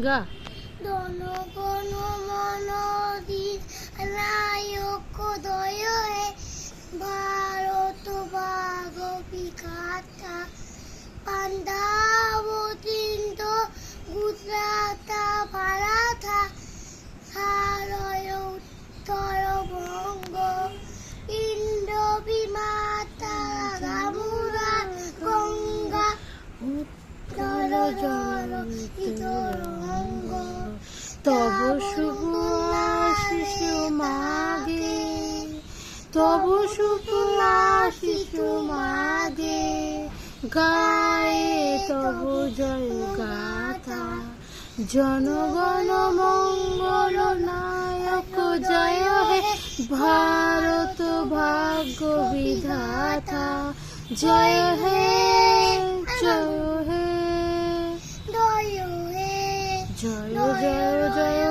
গা জনগণ মন নায়ক দয় হে ভারত ভাগ বিখাতা পাঞ্জাব সিন্ধ গুজরাট মারাঠা সারয় উত্তর বঙ্গ ইন্দ্র বিমাতা গামুরা গঙ্গা উত্তর জল ইতরঙ্গ তব শুভ আশিস মাগে, তব শুভ আশিস মাগে, গায়ে তব জয় গাথা। জনগণ মঙ্গল নায়ক জয় হে ভারত ভাগ্য বিধাতা। জয় হে জয় হে জয় হে জয় জয় জয়